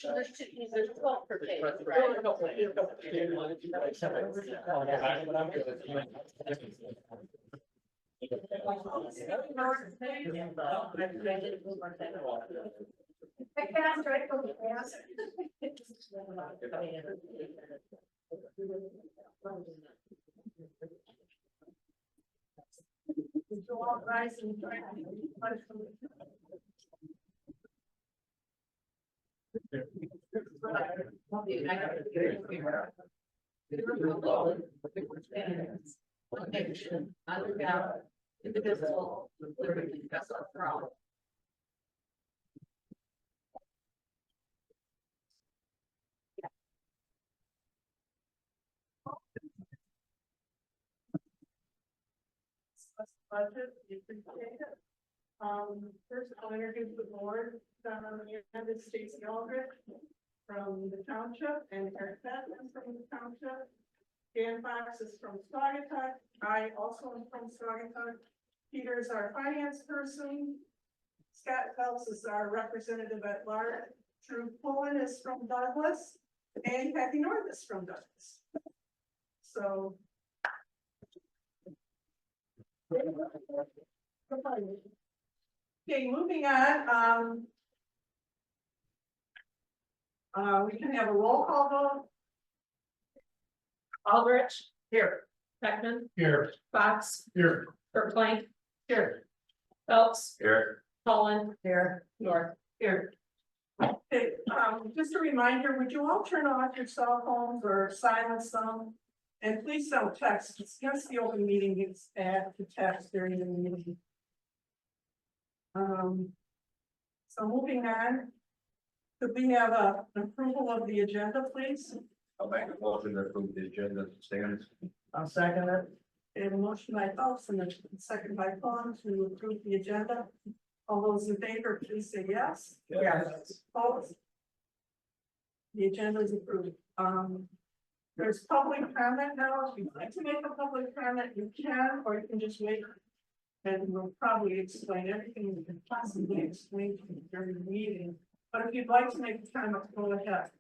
There's 12 per page, indivisible, with liberty and justice for all. Budget, we appreciate it. First I'll introduce the board, United States Aldrich from the township, and Eric Batman from the township. Dan Fox is from Saugatuck. I also am from Saugatuck. Peter is our finance person. Scott Phelps is our representative at large. Drew Pullen is from Douglas, and Kathy North is from Douglas. So. Okay, moving on. We can have a roll call vote. Aldrich, here. Beckman, Here. Fox, Here. Plank, here. Phelps, Here. Cullen, here. North, here. Okay, just a reminder, would you all turn off your cell phones or silence them? And please don't text, it's against the open meeting, it's to text during the meeting. So moving on. Could we have an approval of the agenda, please? I'll make a motion to approve the agenda as it stands. I'll second it. And a motion by Phelps and a second by Cullen to approve the agenda. All those in favor, please say yes. Yes. Opposed? The agenda is approved. There's public comment now. If you'd like to make a public comment, you can, or you can just wait. And we'll probably explain everything we can possibly explain during the meeting. But if you'd like to make a comment, go ahead.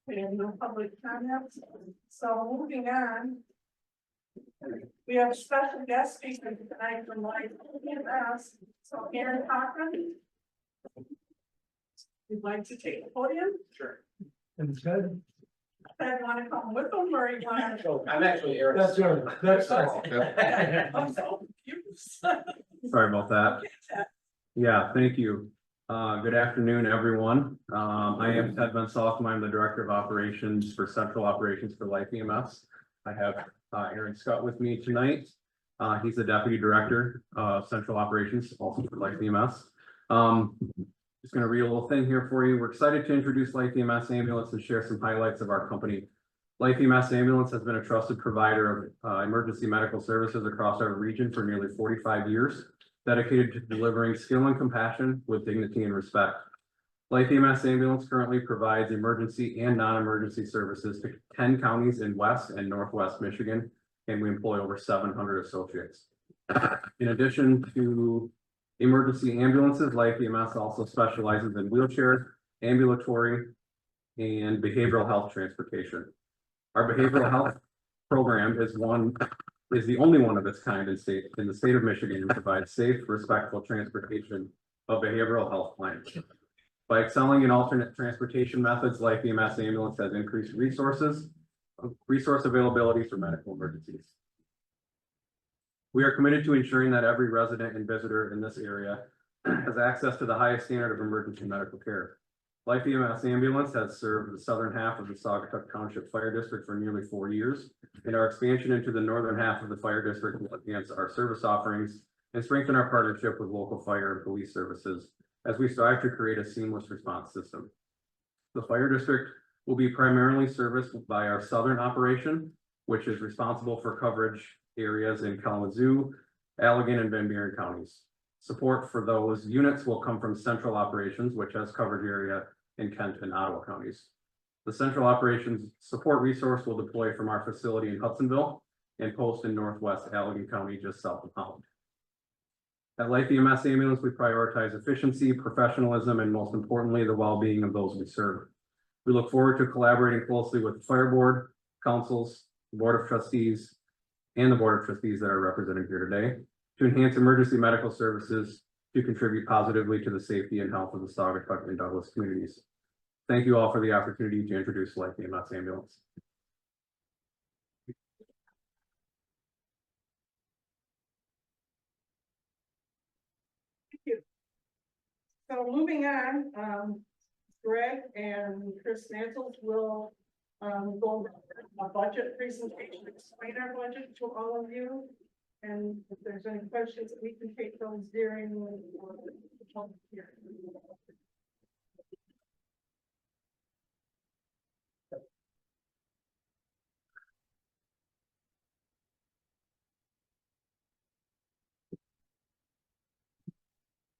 We have no public comments. So moving on. We have a special guest speaker tonight from Life EMS. So Aaron Cochran. You'd like to take the podium? Sure. And good. I want to come with them, or you want to? I'm actually Eric. That's good. That's I'm so confused. Sorry about that. Yeah, thank you. Good afternoon, everyone. I am Ted Van Salkum. I'm the Director of Operations for Central Operations for Life EMS. I have Aaron Scott with me tonight. He's the Deputy Director of Central Operations, also for Life EMS. Just going to read a little thing here for you. We're excited to introduce Life EMS Ambulance and share some highlights of our company. Life EMS Ambulance has been a trusted provider of emergency medical services across our region for nearly 45 years, dedicated to delivering skill and compassion with dignity and respect. Life EMS Ambulance currently provides emergency and non-emergency services to 10 counties in West and Northwest Michigan, and we employ over 700 associates. In addition to emergency ambulances, Life EMS also specializes in wheelchair, ambulatory, and behavioral health transportation. Our behavioral health program is the only one of its kind in the state of Michigan to provide safe, respectful transportation of behavioral health clients. By excelling in alternate transportation methods, Life EMS Ambulance has increased resource availability for medical emergencies. We are committed to ensuring that every resident and visitor in this area has access to the highest standard of emergency medical care. Life EMS Ambulance has served the southern half of the Saugatuck Township Fire District for nearly 4 years, and our expansion into the northern half of the fire district will enhance our service offerings and strengthen our partnership with local fire and police services as we strive to create a seamless response system. The fire district will be primarily serviced by our southern operation, which is responsible for coverage areas in Kalamazoo, Allegan, and Van Buren counties. Support for those units will come from central operations, which has coverage area in Kent and Ottawa counties. The central operations support resource will deploy from our facility in Hudsonville and post in northwest Allegan County, just south of Holland. At Life EMS Ambulance, we prioritize efficiency, professionalism, and most importantly, the well-being of those we serve. We look forward to collaborating closely with the Fire Board, councils, Board of Trustees, and the Board of Trustees that are represented here today to enhance emergency medical services to contribute positively to the safety and health of the Saugatuck and Douglas communities. Thank you all for the opportunity to introduce Life EMS Ambulance. So moving on, Greg and Chris Mansell will go over a budget presentation, explain our budget to all of you. And if there's any questions, we can take those during the public hearing.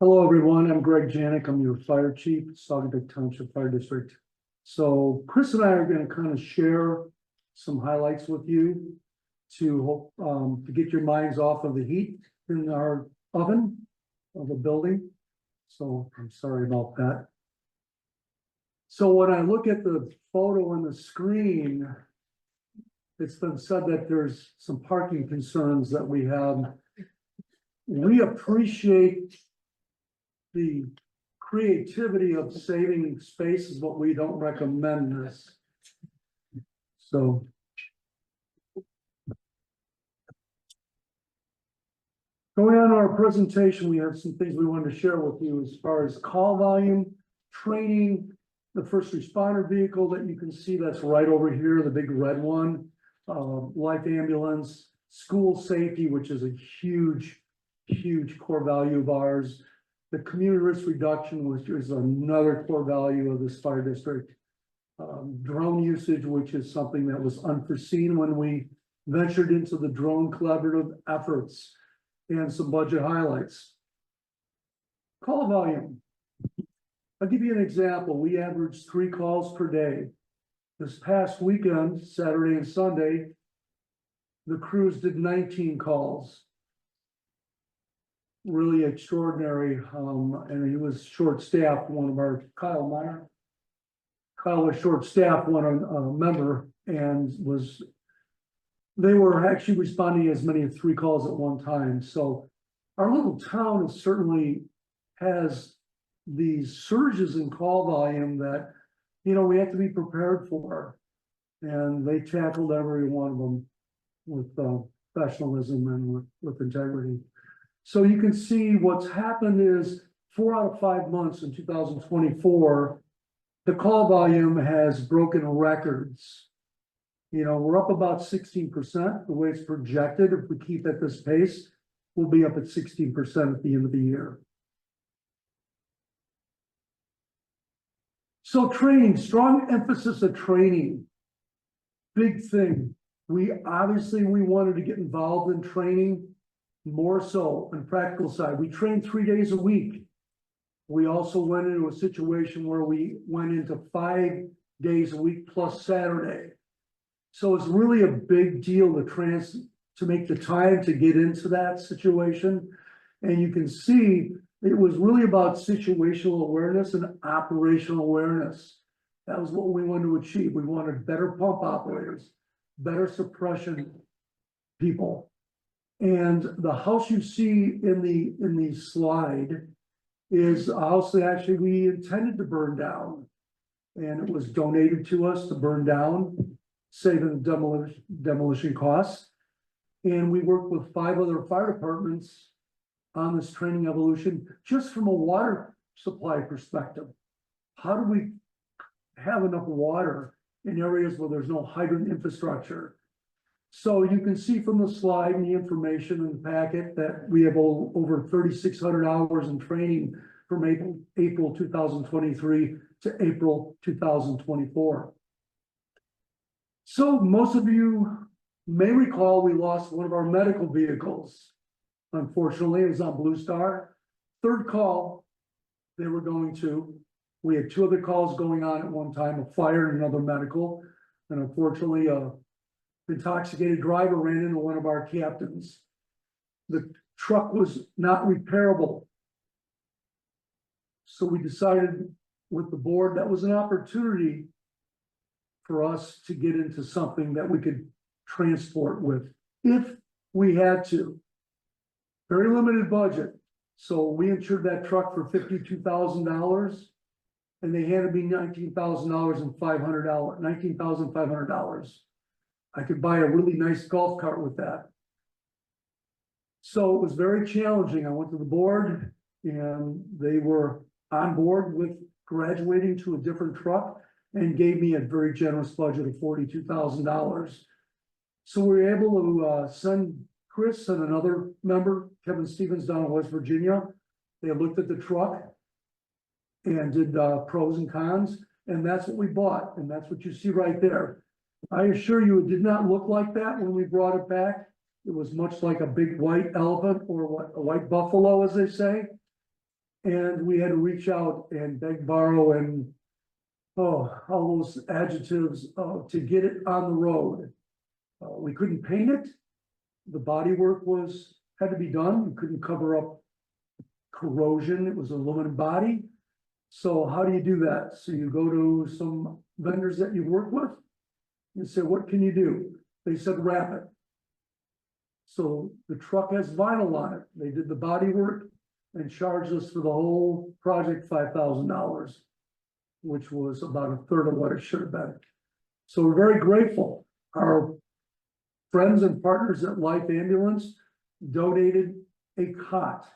Hello, everyone. I'm Greg Janik. I'm your fire chief, Saugatuck Township Fire District. So Chris and I are going to kind of share some highlights with you to get your minds off of the heat in our oven of the building. So I'm sorry about that. So when I look at the photo on the screen, it's been said that there's some parking concerns that we have. We appreciate the creativity of saving spaces, but we don't recommend this. So. Going on to our presentation, we have some things we wanted to share with you as far as call volume, training, the first responder vehicle that you can see that's right over here, the big red one, life ambulance, school safety, which is a huge core value of ours. The community risk reduction, which is another core value of this fire district. Drone usage, which is something that was unforeseen when we ventured into the drone collaborative efforts, and some budget highlights. Call volume. I'll give you an example. We averaged 3 calls per day. This past weekend, Saturday and Sunday, the crews did 19 calls. Really extraordinary, and he was short-staffed. One of our Kyle was short-staffed, one member, and they were actually responding as many as 3 calls at one time. So our little town certainly has these surges in call volume that, you know, we have to be prepared for, and they tackled every one of them with professionalism and with integrity. So you can see what's happened is 4 out of 5 months in 2024, the call volume has broken records. You know, we're up about 16%. The way it's projected, if we keep at this pace, we'll be up at 16% at the end of the year. So training, strong emphasis of training, big thing. We wanted to get involved in training. More so on practical side, we trained 3 days a week. We also went into a situation where we went into 5 days a week plus Saturday. So it's really a big deal to make the time to get into that situation. And you can see it was really about situational awareness and operational awareness. That was what we wanted to achieve. We wanted better pump operators, better suppression people. And the house you see in the slide is a house that actually we intended to burn down. And it was donated to us to burn down, saving demolition costs. And we worked with 5 other fire departments on this training evolution, just from a water supply perspective. How do we have enough water in areas where there's no hydrant infrastructure? So you can see from the slide and the information in the packet that we have over 3,600 hours in training from April 2023 to April 2024. So most of you may recall we lost one of our medical vehicles. Unfortunately, it was on Blue Star. 3rd call they were going to. We had 2 other calls going on at one time, a fire and another medical. And unfortunately, intoxicated driver ran into one of our captains. The truck was not repairable. So we decided with the board, that was an opportunity for us to get into something that we could transport with, if we had to. Very limited budget, so we insured that truck for $52,000. And they handed me $19,000 and $500, $19,500. I could buy a really nice golf cart with that. So it was very challenging. I went to the board and they were on board with graduating to a different truck and gave me a very generous budget of $42,000. So we were able to send Chris and another member, Kevin Stevens, down in West Virginia. They looked at the truck and did pros and cons, and that's what we bought, and that's what you see right there. I assure you, it did not look like that when we brought it back. It was much like a big white elephant, or what, a white buffalo, as they say. And we had to reach out and beg, borrow, and all those adjectives to get it on the road. We couldn't paint it. The bodywork had to be done. You couldn't cover up corrosion. It was aluminum body. So how do you do that? So you go to some vendors that you work with and say, what can you do? They said, wrap it. So the truck has vinyl on it. They did the body work and charged us for the whole project $5,000, which was about a third of what it should have been. So we're very grateful. Our friends and partners at Life Ambulance donated a cot.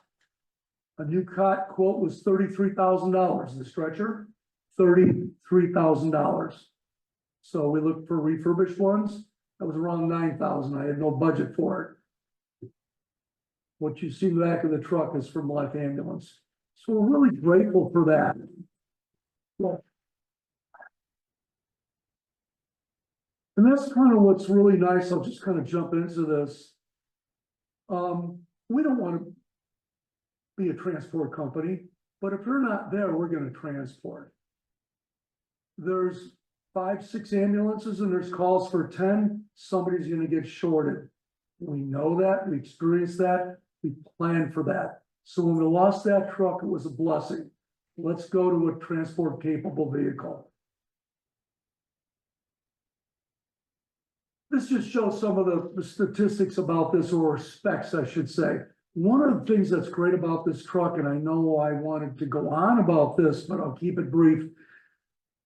A new cot quote was $33,000, the stretcher, $33,000. So we looked for refurbished ones. That was around $9,000. I had no budget for it. What you see in the back of the truck is from Life Ambulance. So we're really grateful for that. Yeah. And that's kind of what's really nice. I'll just kind of jump into this. We don't want to be a transport company, but if you're not there, we're going to transport. There's 5, 6 ambulances and there's calls for 10, somebody's going to get shorted. We know that, we experienced that, we planned for that. So when we lost that truck, it was a blessing. Let's go to a transport capable vehicle. This just shows some of the statistics about this, or specs, I should say. One of the things that's great about this truck, and I know I wanted to go on about this, but I'll keep it brief.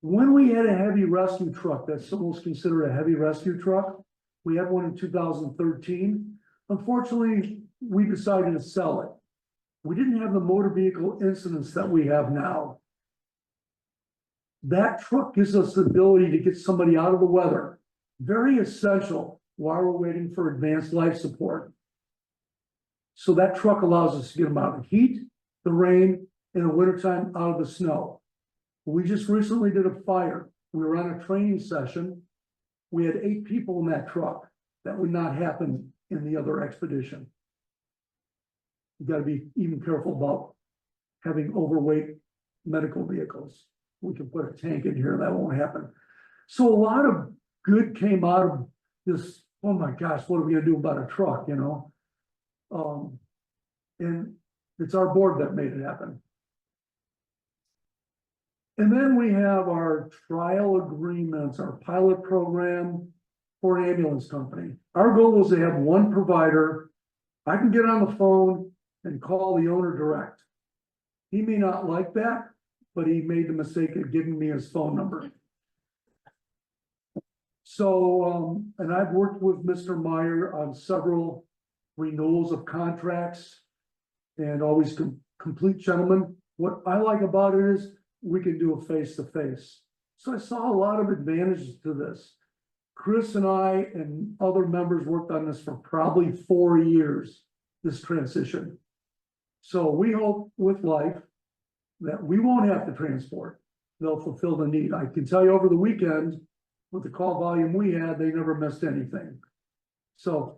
When we had a heavy rescue truck, that's almost considered a heavy rescue truck. We had one in 2013. Unfortunately, we decided to sell it. We didn't have the motor vehicle incidents that we have now. That truck gives us the ability to get somebody out of the weather. Very essential while we're waiting for advanced life support. So that truck allows us to get them out of the heat, the rain, in the wintertime out of the snow. We just recently did a fire. We were on a training session. We had 8 people in that truck. That would not happen in the other expedition. You got to be even careful about having overweight medical vehicles. We can put a tank in here, that won't happen. So a lot of good came out of this. Oh my gosh, what are we gonna do about a truck, you know? And it's our board that made it happen. And then we have our trial agreements, our pilot program for an ambulance company. Our goal was to have one provider. I can get on the phone and call the owner direct. He may not like that, but he made the mistake of giving me his phone number. So, and I've worked with Mr. Meyer on several renewals of contracts and always complete gentlemen. What I like about it is we can do a face-to-face. So I saw a lot of advantages to this. Chris and I and other members worked on this for probably 4 years, this transition. So we hope with Life that we won't have to transport. They'll fulfill the need. I can tell you over the weekend, with the call volume we had, they never missed anything. So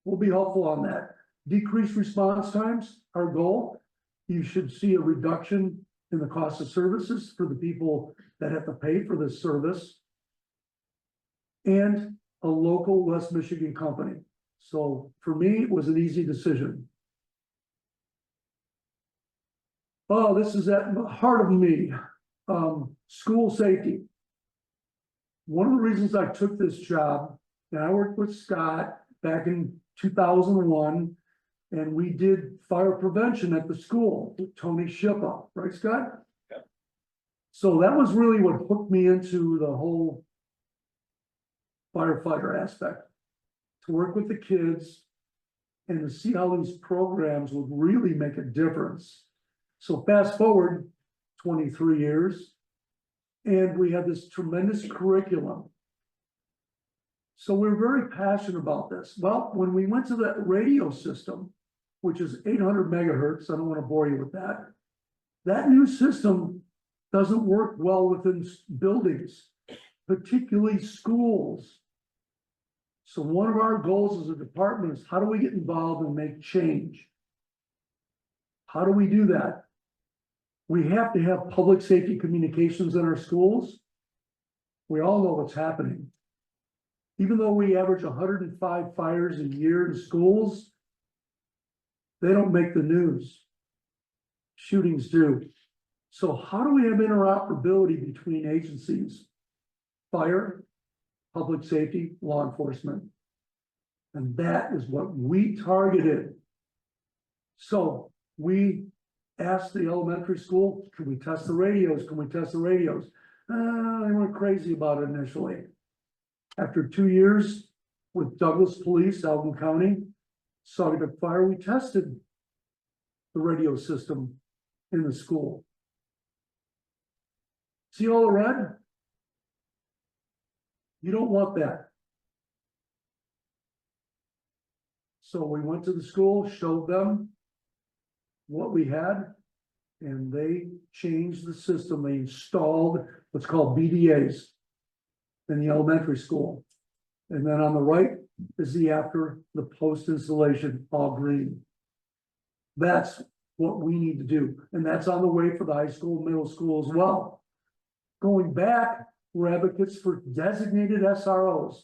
we'll be helpful on that. Decreased response times, our goal. You should see a reduction in the cost of services for the people that have to pay for this service. And a local West Michigan company. So for me, it was an easy decision. Oh, this is at the heart of me, school safety. One of the reasons I took this job, and I worked with Scott back in 2001, and we did fire prevention at the school with Tony Shippa, right, Scott? Yep. So that was really what hooked me into the whole firefighter aspect. To work with the kids and to see how these programs would really make a difference. So fast forward 23 years, and we have this tremendous curriculum. So we're very passionate about this. Well, when we went to that radio system, which is 800 megahertz, I don't want to bore you with that. That new system doesn't work well within buildings, particularly schools. So one of our goals as a department is how do we get involved and make change? How do we do that? We have to have public safety communications in our schools. We all know what's happening. Even though we average 105 fires a year in schools, they don't make the news. Shootings do. So how do we have interoperability between agencies? Fire, public safety, law enforcement. And that is what we targeted. So we asked the elementary school, can we test the radios? Can we test the radios? They weren't crazy about it initially. After 2 years with Douglas Police, Alvin County, Saugatuck Fire, we tested the radio system in the school. See all the red? You don't want that. So we went to the school, showed them what we had, and they changed the system. They installed what's called BDAs in the elementary school. And then on the right is the after, the post installation, all green. That's what we need to do. And that's on the way for the high school, middle school as well. Going back, we're advocates for designated SROs,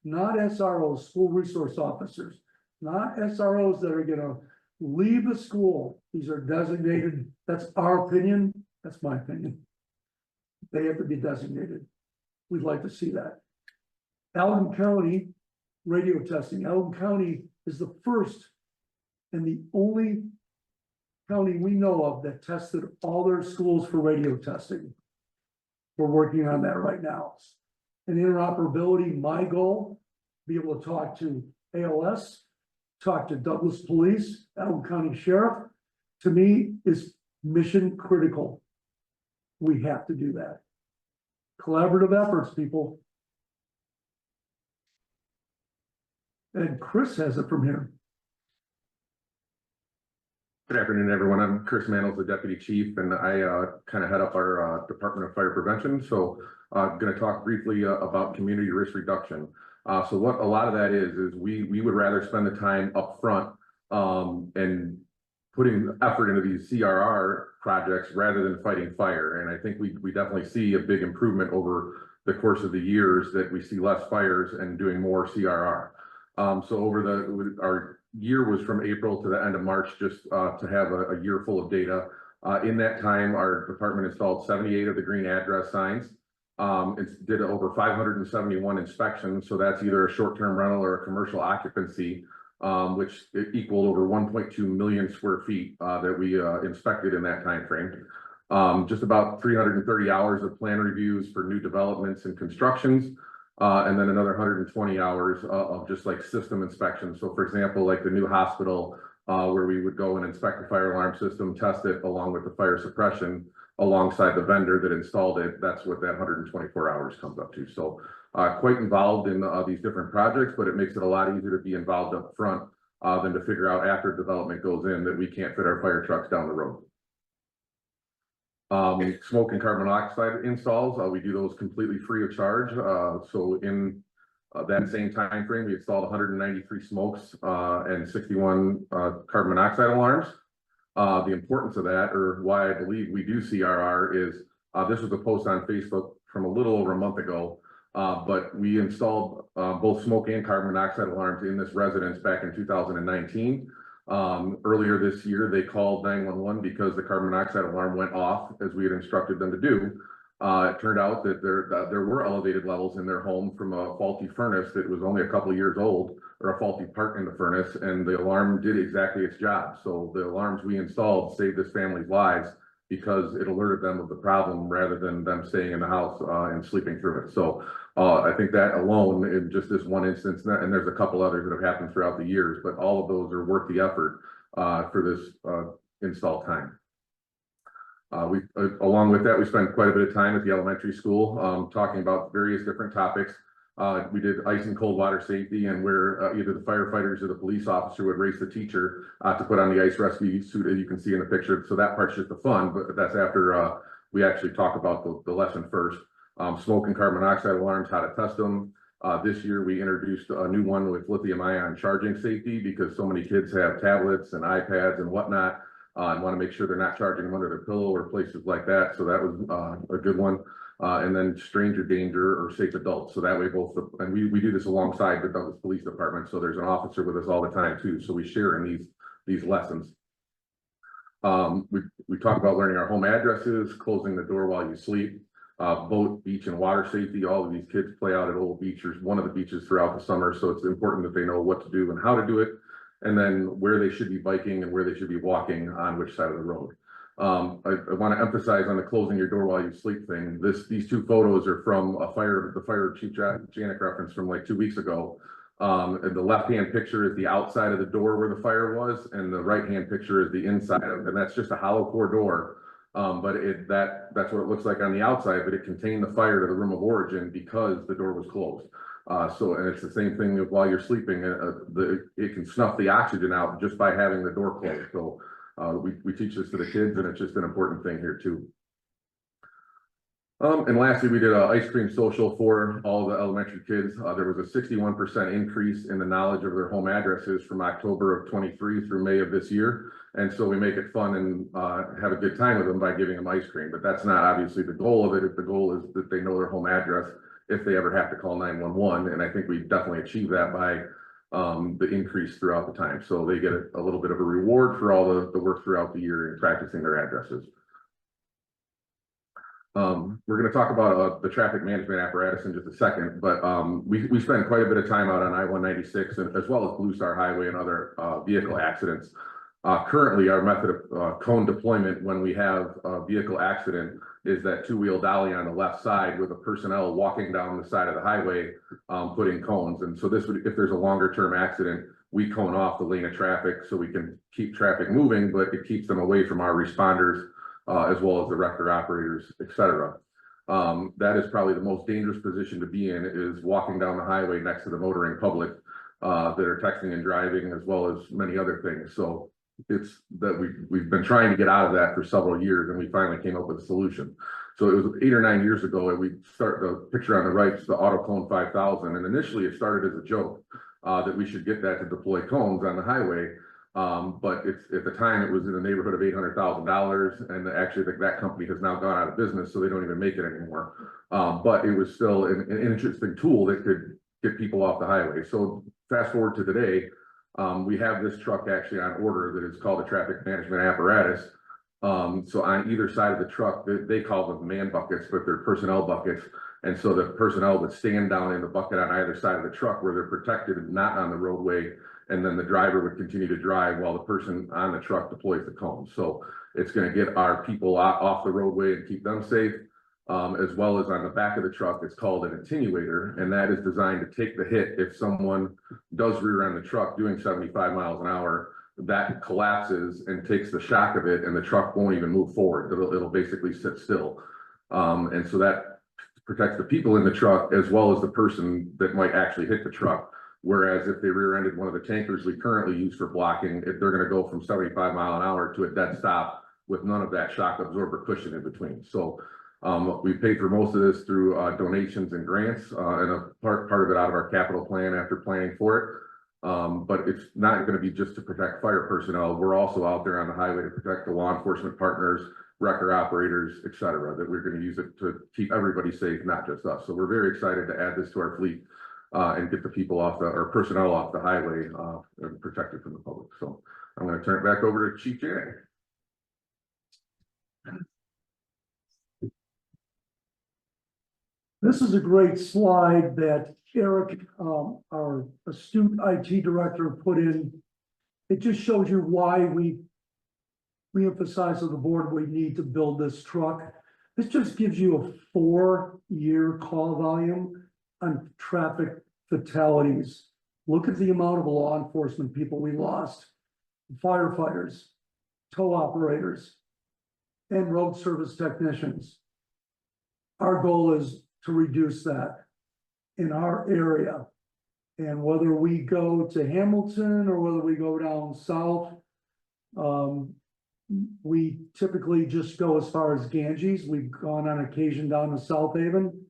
not SROs, school resource officers, not SROs that are gonna leave the school. These are designated, that's our opinion, that's my opinion. They have to be designated. We'd like to see that. Alvin County radio testing. Alvin County is the first and the only county we know of that tested all their schools for radio testing. We're working on that right now. And interoperability, my goal, be able to talk to ALS, talk to Douglas Police, Alvin County Sheriff, to me is mission critical. We have to do that. Collaborative efforts, people. And Chris has it from here. Good afternoon, everyone. I'm Chris Manos, the Deputy Chief, and I kind of head up our Department of Fire Prevention. So I'm going to talk briefly about community risk reduction. So what a lot of that is we would rather spend the time up front and putting effort into these CRR projects rather than fighting fire. And I think we definitely see a big improvement over the course of the years that we see less fires and doing more CRR. So over our year was from April to the end of March, just to have a year full of data. In that time, our department installed 78 of the green address signs. It did over 571 inspections. So that's either a short-term rental or a commercial occupancy, which equaled over 1.2 million square feet that we inspected in that time frame. Just about 330 hours of plan reviews for new developments and constructions. And then another 120 hours of just like system inspections. So for example, like the new hospital, where we would go and inspect the fire alarm system, test it along with the fire suppression alongside the vendor that installed it. That's what that 124 hours comes up to. So quite involved in these different projects, but it makes it a lot easier to be involved up front than to figure out after development goes in that we can't fit our fire trucks down the road. Smoke and carbon monoxide installs, we do those completely free of charge. So in that same time frame, we installed 193 smokes and 61 carbon monoxide alarms. The importance of that, or why I believe we do CRR, is this was a post on Facebook from a little over a month ago. But we installed, both smoke and carbon monoxide alarms in this residence back in 2019. Earlier this year, they called 911 because the carbon monoxide alarm went off as we had instructed them to do. It turned out that there were elevated levels in their home from a faulty furnace that was only a couple of years old, or a faulty part in the furnace, and the alarm did exactly its job. So the alarms we installed saved this family's lives because it alerted them of the problem rather than them staying in the house and sleeping through it. So I think that alone, in just this one instance, and there's a couple others that have happened throughout the years, but all of those are worth the effort for this install time. Along with that, we spent quite a bit of time at the elementary school talking about various different topics. We did ice and cold water safety, and where either the firefighters or the police officer would race the teacher to put on the ice rescue suit, as you can see in the picture. So that part's just the fun, but that's after we actually talk about the lesson first. Smoke and carbon monoxide alarms, how to test them. This year, we introduced a new one with lithium-ion charging safety because so many kids have tablets and iPads and whatnot. And want to make sure they're not charging them under their pillow or places like that. So that was a good one. And then stranger danger or safe adults. So that way both, and we do this alongside the Douglas Police Department. So there's an officer with us all the time too. So we share in these lessons. We talk about learning our home addresses, closing the door while you sleep, boat, beach, and water safety. All of these kids play out at Old Beach or one of the beaches throughout the summer. So it's important that they know what to do and how to do it. And then where they should be biking and where they should be walking on which side of the road. I want to emphasize on the closing your door while you sleep thing. These two photos are from the fire chief Janik reference from like 2 weeks ago. And the left-hand picture is the outside of the door where the fire was, and the right-hand picture is the inside of it. And that's just a hollow core door. But that's what it looks like on the outside, but it contained the fire to the room of origin because the door was closed. And it's the same thing while you're sleeping, it can snuff the oxygen out just by having the door closed. So we teach this to the kids, and it's just an important thing here too. And lastly, we did an ice cream social for all the elementary kids. There was a 61% increase in the knowledge of their home addresses from October of 23 through May of this year. And so we make it fun and have a good time with them by giving them ice cream. But that's not obviously the goal of it. The goal is that they know their home address if they ever have to call 911. And I think we definitely achieve that by the increase throughout the time. So they get a little bit of a reward for all the work throughout the year in practicing their addresses. We're going to talk about the traffic management apparatus in just a second, but we spend quite a bit of time out on I-196 and as well as Blue Star Highway and other vehicle accidents. Currently, our method of cone deployment when we have a vehicle accident is that two-wheel dolly on the left side with a personnel walking down the side of the highway, putting cones. And so this would, if there's a longer term accident, we cone off the lane of traffic so we can keep traffic moving, but it keeps them away from our responders, as well as the record operators, et cetera. That is probably the most dangerous position to be in, is walking down the highway next to the motoring public that are texting and driving, as well as many other things. So it's that we've been trying to get out of that for several years, and we finally came up with a solution. So it was 8 or 9 years ago, and we start the picture on the right is the AutoCone 5000, and initially it started as a joke that we should get that to deploy cones on the highway. But it's at the time it was in the neighborhood of $800,000, and actually that company has now gone out of business, so they don't even make it anymore. But it was still an interesting tool that could get people off the highway. So fast forward to today, we have this truck actually on order that is called a traffic management apparatus. So on either side of the truck, they call them man buckets, but they're personnel buckets. And so the personnel would stand down in the bucket on either side of the truck where they're protected and not on the roadway. And then the driver would continue to drive while the person on the truck deploys the cones. So it's going to get our people off the roadway and keep them safe, as well as on the back of the truck. It's called an attenuator, and that is designed to take the hit if someone does rear end the truck doing 75 miles an hour. That collapses and takes the shock of it, and the truck won't even move forward. It'll basically sit still. And so that protects the people in the truck as well as the person that might actually hit the truck. Whereas if they rear-ended one of the tankers we currently use for blocking, if they're going to go from 75 mile an hour to a dead stop with none of that shock absorber cushion in between. So we paid for most of this through donations and grants, and a part of it out of our capital plan after planning for it. But it's not going to be just to protect fire personnel. We're also out there on the highway to protect the law enforcement partners, wrecker operators, et cetera, that we're gonna use it to keep everybody safe, not just us. So we're very excited to add this to our fleet, and get the people or personnel off the highway, and protected from the public. So I'm gonna turn it back over to Chief Janik. This is a great slide that Eric, our astute IT director put in. It just shows you why we emphasize to the board we need to build this truck. This just gives you a 4-year call volume on traffic fatalities. Look at the amount of law enforcement people we lost, firefighters, tow operators, and road service technicians. Our goal is to reduce that in our area. And whether we go to Hamilton or whether we go down south, we typically just go as far as Ganges. We've gone on occasion down to South Haven.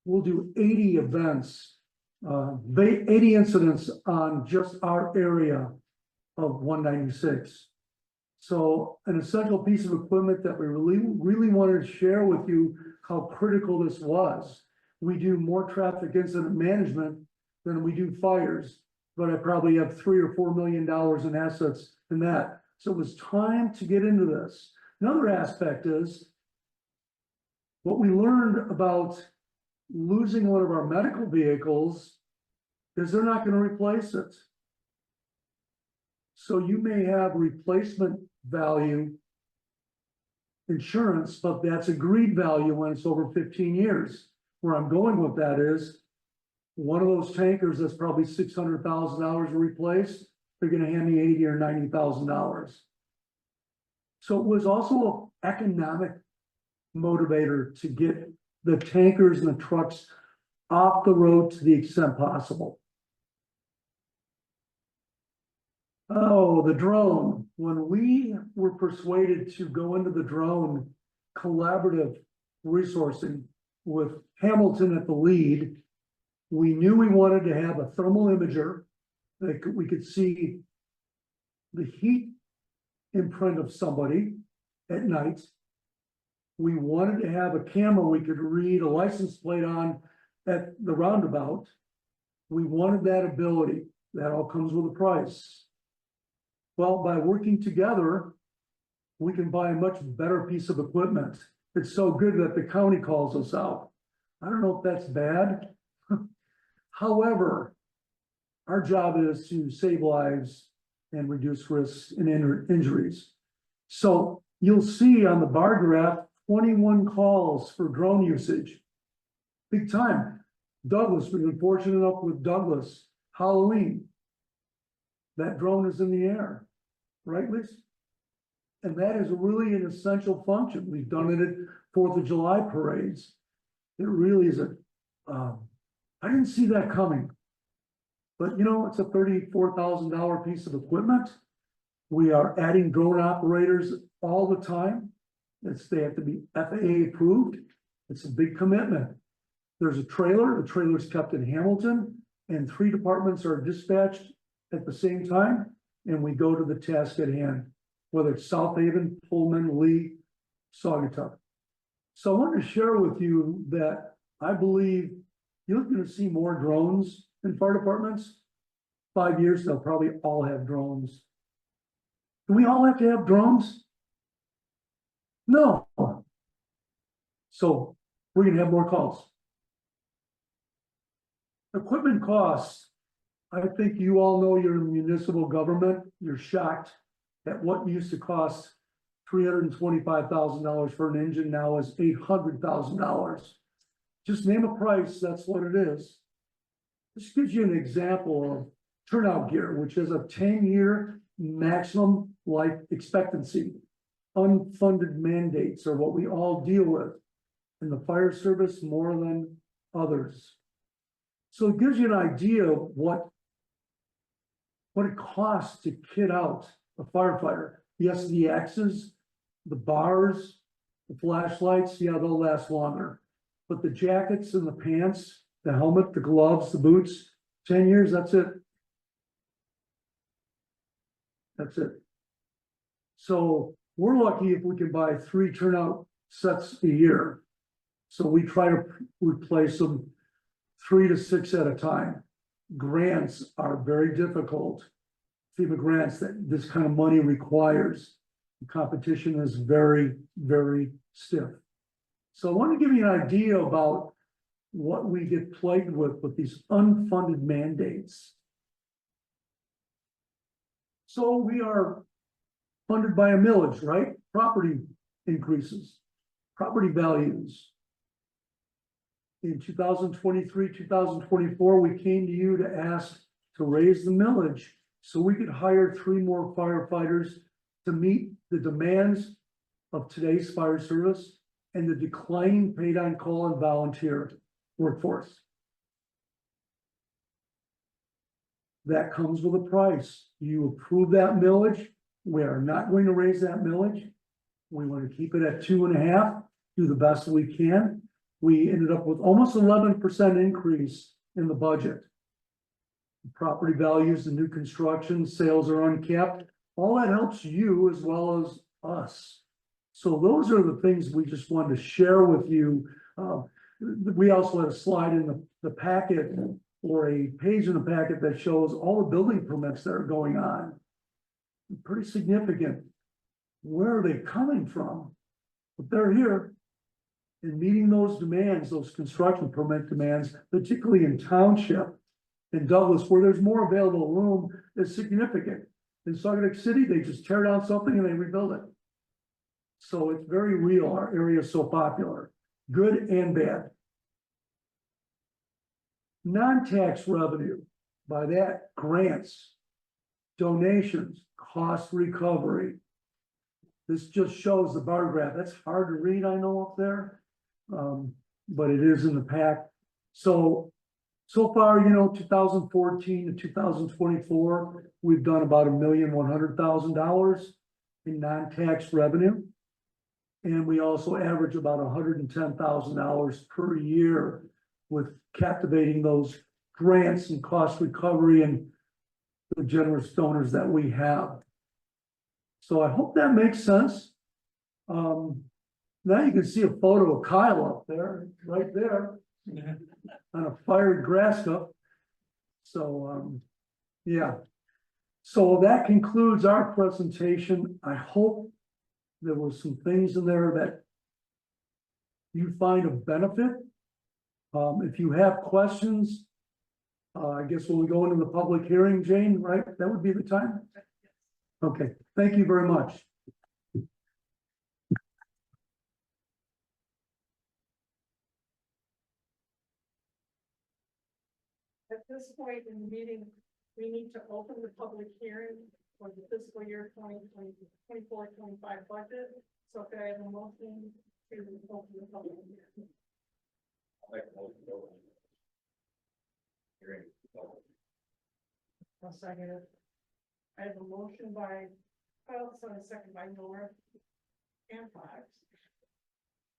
We'll do 80 events, 80 incidents on just our area of 196. So an essential piece of equipment that we really wanted to share with you how critical this was. We do more traffic incident management than we do fires, but I probably have $3 or $4 million in assets in that. So it was time to get into this. Another aspect is what we learned about losing one of our medical vehicles is they're not going to replace it. So you may have replacement value insurance, but that's agreed value when it's over 15 years. Where I'm going with that is one of those tankers that's probably $600,000 to replace, they're going to hand me $80,000 or $90,000. So it was also an economic motivator to get the tankers and the trucks off the road to the extent possible. Oh, the drone. When we were persuaded to go into the drone collaborative resourcing with Hamilton at the lead, we knew we wanted to have a thermal imager that we could see the heat imprint of somebody at night. We wanted to have a camera we could read a license plate on at the roundabout. We wanted that ability. That all comes with a price. Well, by working together, we can buy a much better piece of equipment. It's so good that the county calls us out. I don't know if that's bad. However, our job is to save lives and reduce risks and injuries. So you'll see on the bar graph, 21 calls for drone usage. Big time. Douglas, we've been fortunate enough with Douglas, Halloween. That drone is in the air, right, Liz? And that is really an essential function. We've done it at 4th of July parades. It really is I didn't see that coming. But you know, it's a $34,000 piece of equipment. We are adding drone operators all the time. They have to be FAA approved. It's a big commitment. There's a trailer, the trailer's kept in Hamilton, and 3 departments are dispatched at the same time, and we go to the task at hand, whether it's South Haven, Pullman, Lee, Saugatuck. So I want to share with you that I believe you're going to see more drones in fire departments. 5 years, they'll probably all have drones. Do we all have to have drones? No. So we're going to have more calls. Equipment costs. I think you all know you're in municipal government. You're shocked at what used to cost $325,000 for an engine now is $800,000. Just name a price, that's what it is. This gives you an example of turnout gear, which is a 10-year maximum life expectancy. Unfunded mandates are what we all deal with in the fire service more than others. So it gives you an idea of what it costs to kit out a firefighter. Yes, the X's, the bars, the flashlights, yeah, they'll last longer. But the jackets and the pants, the helmet, the gloves, the boots, 10 years, that's it. That's it. So We're lucky if we can buy 3 turnout sets a year. So we try to replace them 3 to 6 at a time. Grants are very difficult. FEMA grants that this kind of money requires. The competition is very, very stiff. So I want to give you an idea about what we get plagued with these unfunded mandates. So we are funded by a millage, right? Property increases, property values. In 2023, 2024, we came to you to ask to raise the millage so we could hire 3 more firefighters to meet the demands of today's fire service and the declining paid on call and volunteer workforce. That comes with a price. You approve that millage. We are not going to raise that millage. We want to keep it at 2.5, do the best we can. We ended up with almost 11% increase in the budget. Property values, the new construction, sales are uncapped. All that helps you as well as us. So those are the things we just wanted to share with you. We also had a slide in the packet or a page in the packet that shows all the building permits that are going on. Pretty significant. Where are they coming from? But they're here. And meeting those demands, those construction permit demands, particularly in Township, in Douglas, where there's more available room, is significant. In Saugatuck City, they just tear down something and they rebuild it. So it's very real. Our area is so popular, good and bad. Non-tax revenue, by that, grants, donations, cost recovery. This just shows the bar graph. That's hard to read, I know, up there. But it is in the pack. So far, 2014 to 2024, we've done about $1,100,000 in non-tax revenue. And we also average about $110,000 per year with captivating those grants and cost recovery and the generous donors that we have. So I hope that makes sense. Now you can see a photo of Kyle up there, right there, on a fired grass cup. So, yeah. So that concludes our presentation. I hope there were some things in there that you find a benefit. If you have questions, I guess when we go into the public hearing, Jane, right? That would be the time? Okay, thank you very much. At this point in the meeting, we need to open the public hearing for the fiscal year 2024-25 budget. So if I have a motion to open the public hearing. I'll make a motion to open. Hearing. I'll second it. I have a motion by Kyle, so a second by Nora and Fox.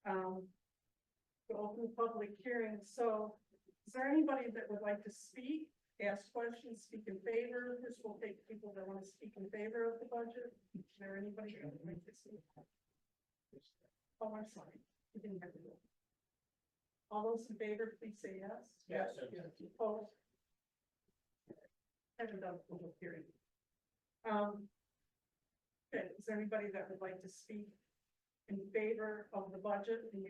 To open the public hearing. So is there anybody that would like to speak, ask questions, speak in favor? This will take people that want to speak in favor of the budget. Is there anybody that would like to speak? Oh, I'm sorry. You didn't have to go. All those in favor, please say yes. Yes. Opposed? Haven't done a public hearing. Okay, is there anybody that would like to speak in favor of the budget? Is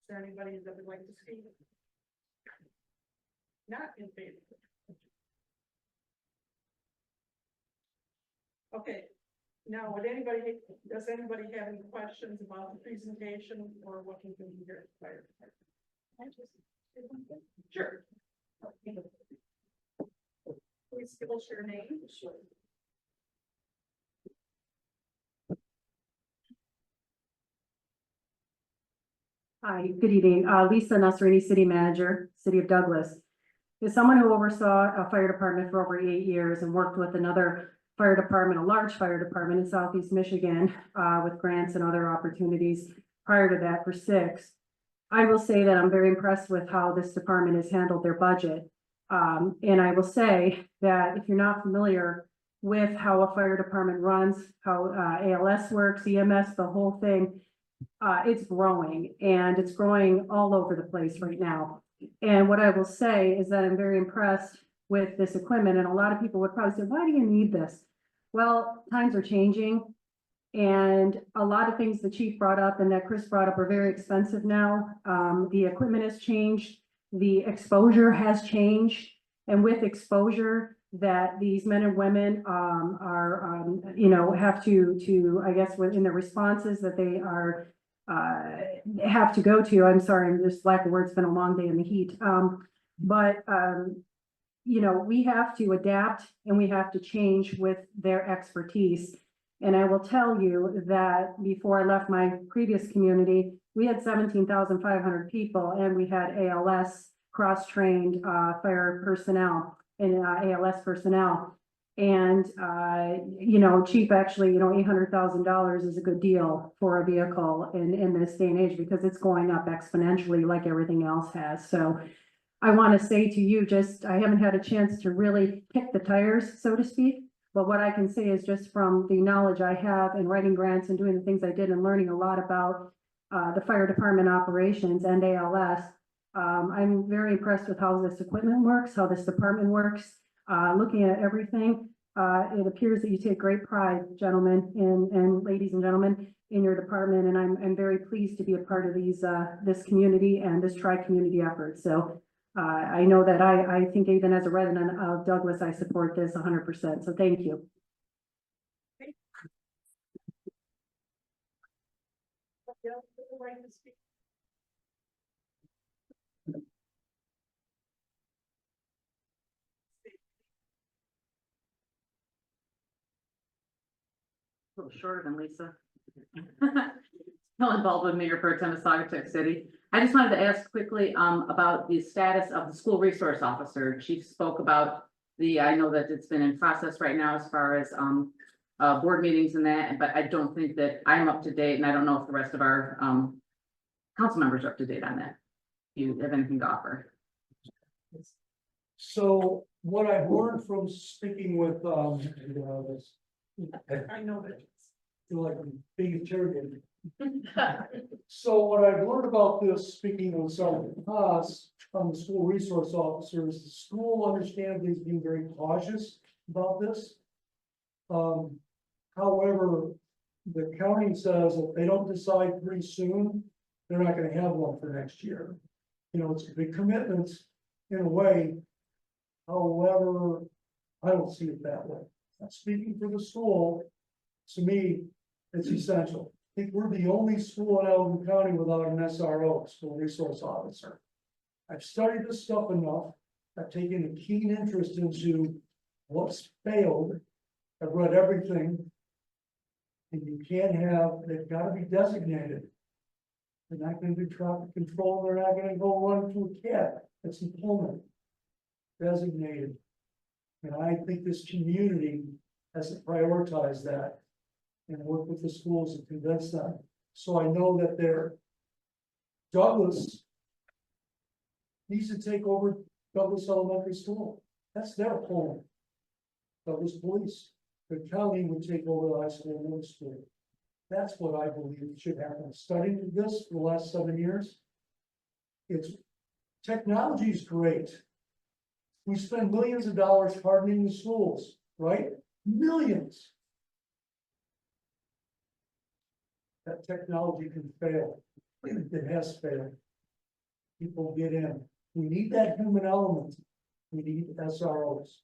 there anybody that would like to speak? Not in favor. Okay, now does anybody have any questions about the presentation or what we can do here at the fire department? Sure. Please give us your name. Sure. Hi, good evening. Lisa Nasrini, City Manager, City of Douglas. As someone who oversaw a fire department for over 8 years and worked with another fire department, a large fire department in Southeast Michigan, with grants and other opportunities prior to that for 6, I will say that I'm very impressed with how this department has handled their budget. And I will say that if you're not familiar with how a fire department runs, how ALS works, EMS, the whole thing, it's growing and it's growing all over the place right now. And what I will say is that I'm very impressed with this equipment, and a lot of people would probably say, why do you need this? Well, times are changing. And a lot of things the chief brought up and that Chris brought up are very expensive now. The equipment has changed, the exposure has changed. And with exposure that these men and women are, you know, have to, I guess, within the responses that they are have to go to, I'm sorry, I'm just lack of words, it's been a long day in the heat. You know, we have to adapt and we have to change with their expertise. And I will tell you that before I left my previous community, we had 17,500 people and we had ALS cross-trained fire personnel and ALS personnel. And you know, chief, actually, you know, $800,000 is a good deal for a vehicle in this day and age because it's going up exponentially like everything else has. So I want to say to you, just, I haven't had a chance to really kick the tires, so to speak. But what I can say is just from the knowledge I have in writing grants and doing the things I did and learning a lot about the fire department operations and ALS, I'm very impressed with how this equipment works, how this department works. Looking at everything, it appears that you take great pride, gentlemen and ladies and gentlemen, in your department. And I'm very pleased to be a part of these this community and this tri-community effort. So I know that I think even as a resident of Douglas, I support this 100%. So thank you. A little shorter than Lisa. Still involved with Mayor Pro Tem of Saugatuck City. I just wanted to ask quickly about the status of the school resource officer. Chief spoke about I know that it's been in process right now as far as board meetings and that, but I don't think that I'm up to date, and I don't know if the rest of our council members are up to date on that. Do you have anything to offer? So what I've learned from speaking with, I know that. feel like I'm being interrogated. So what I've learned about this, speaking with Sergeant Haas, the school resource officer, is the school understandably is being very cautious about this. However, the county says if they don't decide pretty soon, they're not gonna have one for next year. You know, it's a big commitment in a way. However, I don't see it that way. Speaking for the school, to me, it's essential. I think we're the only school in Alvin County without an SRO, school resource officer. I've studied this stuff enough. I've taken a keen interest into what's failed. I've read everything. And you can't have, they've got to be designated. They're not going to do traffic control. They're not going to go run to a cab. It's employment. Designated. And I think this community has to prioritize that and work with the schools and convince them. So I know that Douglas needs to take over Douglas Elementary School. That's their home. Douglas Police. The county would take over the high school and middle school. That's what I believe should happen. Studying this for the last 7 years, technology is great. We spend millions of dollars hardening the schools, right? Millions. That technology can fail. It has failed. People get in. We need that human element. We need SROs.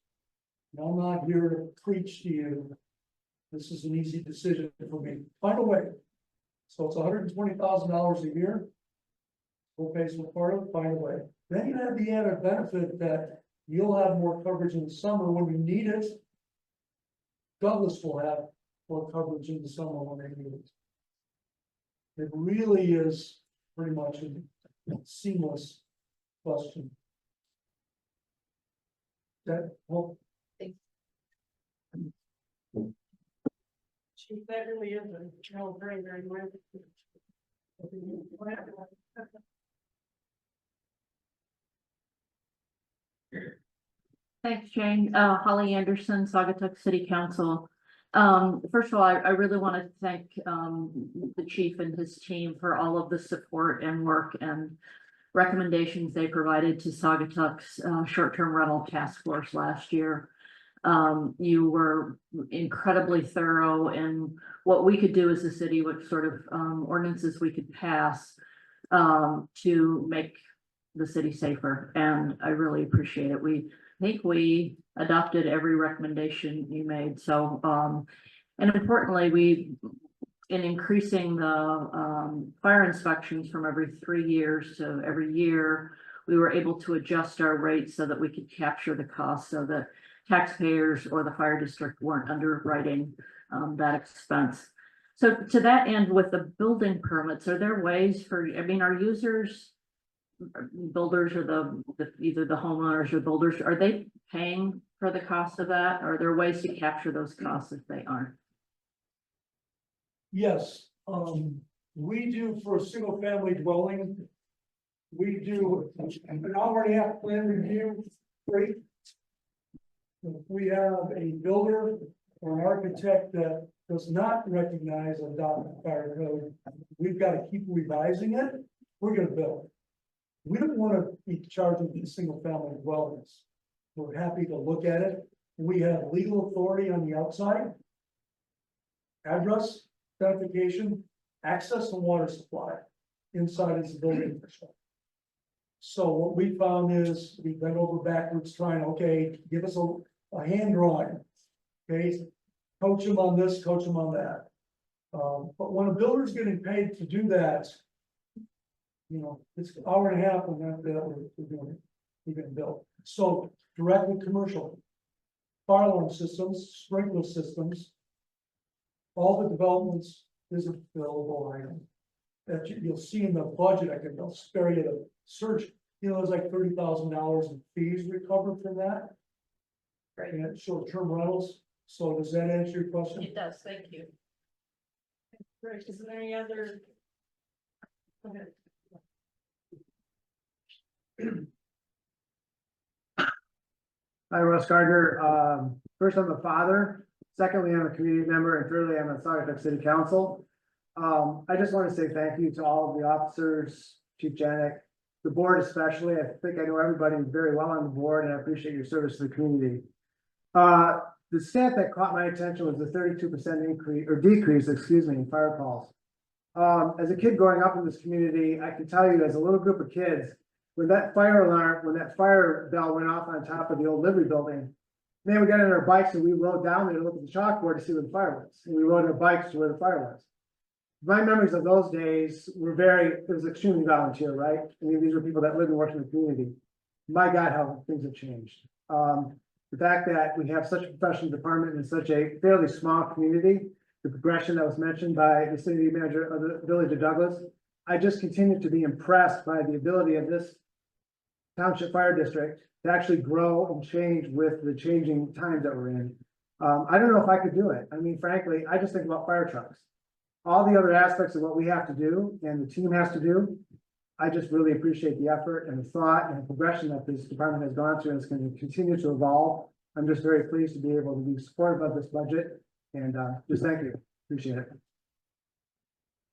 And I'm not here to preach to you. This is an easy decision for me. Find a way. So it's $120,000 a year. We'll pay some part of it, find a way. Then you have the added benefit that you'll have more coverage in the summer when you need it. Douglas will have more coverage in the summer when they need it. It really is pretty much a seamless question. That, well, Chief, that really is a very, very much. Thanks, Jane. Holly Anderson, Saugatuck City Council. First of all, I really want to thank, the chief and his team for all of the support and work and recommendations they provided to Saugatuck's, short-term rental task force last year. You were incredibly thorough in what we could do as a city, what sort of, ordinances we could pass, to make the city safer, and I really appreciate it. I think we adopted every recommendation you made, so, and importantly, in increasing the, fire inspections from every 3 years to every year, we were able to adjust our rates so that we could capture the cost, so that taxpayers or the fire district weren't underwriting, that expense. So to that end, with the building permits, are there ways for, I mean, our users, builders or either the homeowners or builders, are they paying for the cost of that? Are there ways to capture those costs if they aren't? Yes, we do for a single family dwelling. We do an hour and a half plan review, rate. If we have a builder or an architect that does not recognize or adopt the fire code, we've got to keep revising it, we're gonna build. We don't want to be charging these single family dwellings. We're happy to look at it. We have legal authority on the outside. Address, identification, access to water supply inside is the building infrastructure. So what we found is we bent over backwards trying, okay, give us a hand drawing. Okay, coach them on this, coach them on that. But when a builder's getting paid to do that, you know, it's an hour and a half and then we're doing it. We're gonna build. So direct with commercial. Fire alarm systems, sprinkler systems. All the developments is a billable item. That you'll see in the budget, I'll spare you the search, you know, there's like $30,000 in fees recovered from that. Right. And short-term rentals, so does that answer your question? It does, thank you. Great, is there any other? Go ahead. Hi, Russ Gardner. First, I'm a father. Secondly, I'm a community member, and thirdly, I'm a Saugatuck City Council. I just want to say thank you to all of the officers, Chief Janik, the board especially. I think I know everybody very well on the board, and I appreciate your service to the community. The stat that caught my attention was the 32% increase or decrease, excuse me, in fire calls. As a kid growing up in this community, I can tell you, as a little group of kids, when that fire bell went off on top of the old livery building, man, we got on our bikes and we rode down there to look at the chalkboard to see where the fire was. And we rode our bikes to where the fire was. My memories of those days were it was extremely volunteer, right? I mean, these were people that lived and worked in the community. My God, how things have changed. The fact that we have such a professional department in such a fairly small community, the progression that was mentioned by the city manager of the village of Douglas, I just continue to be impressed by the ability of this township fire district to actually grow and change with the changing times that we're in. I don't know if I could do it. I mean, frankly, I just think about fire trucks. All the other aspects of what we have to do and the team has to do, I just really appreciate the effort and the thought and the progression that this department has gone through and it's going to continue to evolve. I'm just very pleased to be able to be supportive of this budget and just thank you. Appreciate it.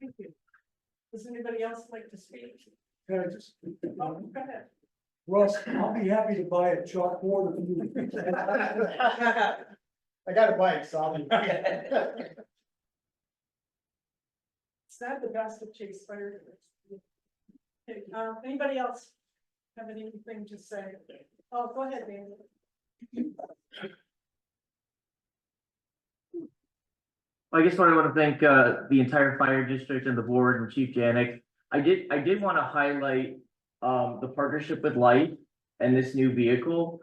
Thank you. Does anybody else like to speak? Can I just, Oh, go ahead. Russ, I'll be happy to buy a chalkboard if you. I got a bike, so I'll be. It's not the best of Chase Fire. Okay, anybody else have anything to say? Oh, go ahead, Dan. I guess what I want to thank the entire fire district and the board and Chief Janik. I did want to highlight the partnership with Light and this new vehicle.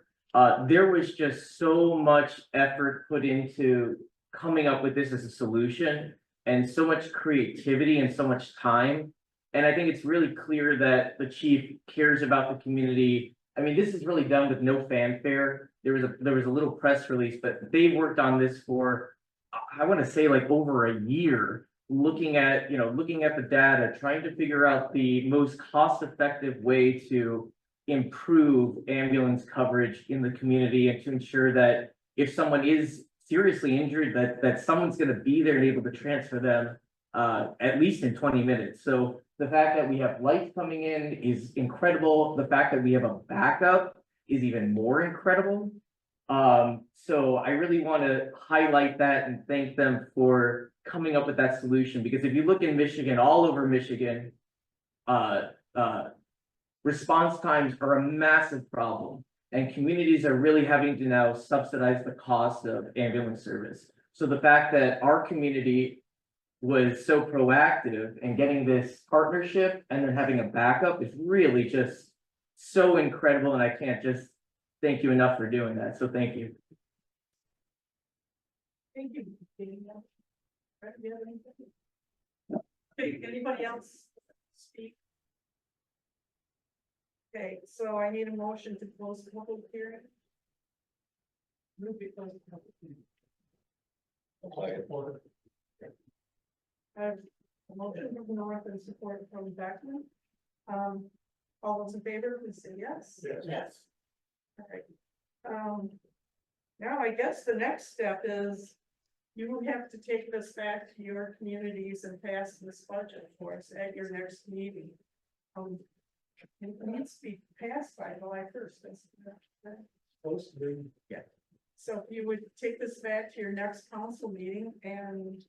There was just so much effort put into coming up with this as a solution and so much creativity and so much time. And I think it's really clear that the chief cares about the community. I mean, this is really done with no fanfare. There was a little press release, but they worked on this for, I want to say, like over a year, looking at the data, trying to figure out the most cost-effective way to improve ambulance coverage in the community and to ensure that if someone is seriously injured, that someone's gonna be there and able to transfer them at least in 20 minutes. So the fact that we have lights coming in is incredible. The fact that we have a backup is even more incredible. So I really want to highlight that and thank them for coming up with that solution, because if you look in Michigan, all over Michigan, response times are a massive problem, and communities are really having to now subsidize the cost of ambulance service. So the fact that our community was so proactive in getting this partnership and then having a backup is really just so incredible, and I can't just thank you enough for doing that, so thank you. Thank you. Danielle. Right, do you have anything? Okay, anybody else speak? Okay, so I need a motion to close the public hearing. Move it close the public hearing. I have a motion from North and support from Beckman. All those in favor, please say yes. Yes. All right. Now I guess the next step is you have to take this back to your communities and pass this budget for us at your next meeting. It needs to be passed by July 1st. Supposed to be. Yeah. So if you would take this back to your next council meeting and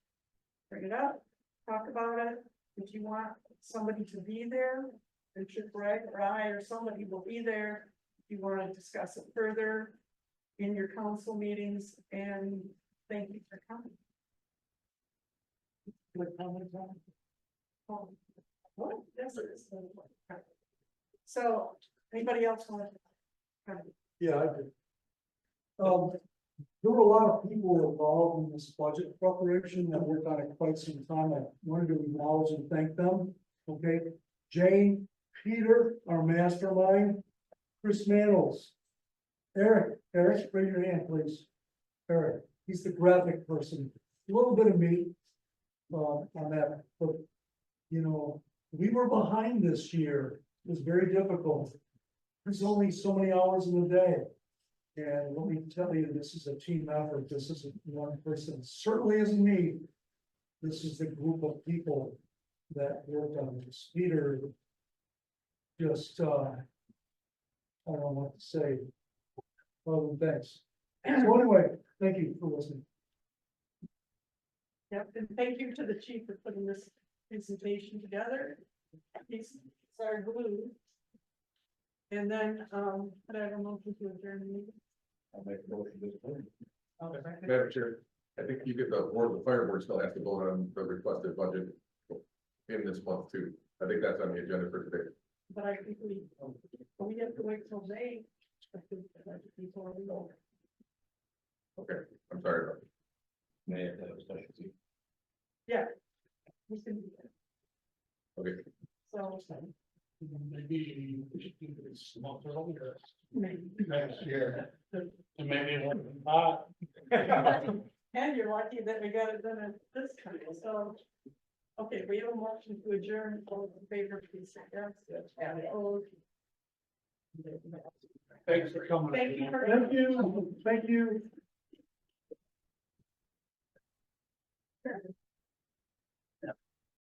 bring it up, talk about it. If you want somebody to be there, Richard Bragg or I or somebody will be there. If you want to discuss it further in your council meetings, and thank you for coming. Oh, what? Yes, it is. So, anybody else want to? Yeah, I do. There were a lot of people involved in this budget preparation that worked on it quite some time. I wanted to acknowledge and thank them. Okay, Jane, Peter, our mastermind, Chris Manos, Eric, raise your hand, please. Eric, he's the graphic person. A little bit of me on that, but you know, we were behind this year. It was very difficult. There's only so many hours in the day. And let me tell you, this is a team effort. This isn't one person. It certainly isn't me. This is the group of people that worked on this. Peter just, I don't know what to say. Well, thanks. So anyway, thank you for listening. Yep, and thank you to the chief for putting this presentation together. He's our glue. And then, could I have a motion to adjourn the meeting? I'll make a motion this morning. Madam Chair, I think you get the fire board still has to vote on the requested budget in this month too. I think that's on the agenda for today. But I think we have to wait till May. I think that before we go. Okay, I'm sorry about that. May have to have a special seat. Yeah. We can do that. Okay. So. Maybe we should keep it small for longer. Maybe. Next year. And maybe it won't be hot. And you're lucky that we got it done at this time, so. Okay, we have a motion to adjourn, all in favor, please say yes. And opposed. Thanks for coming. Thank you for. Thank you. Thank you.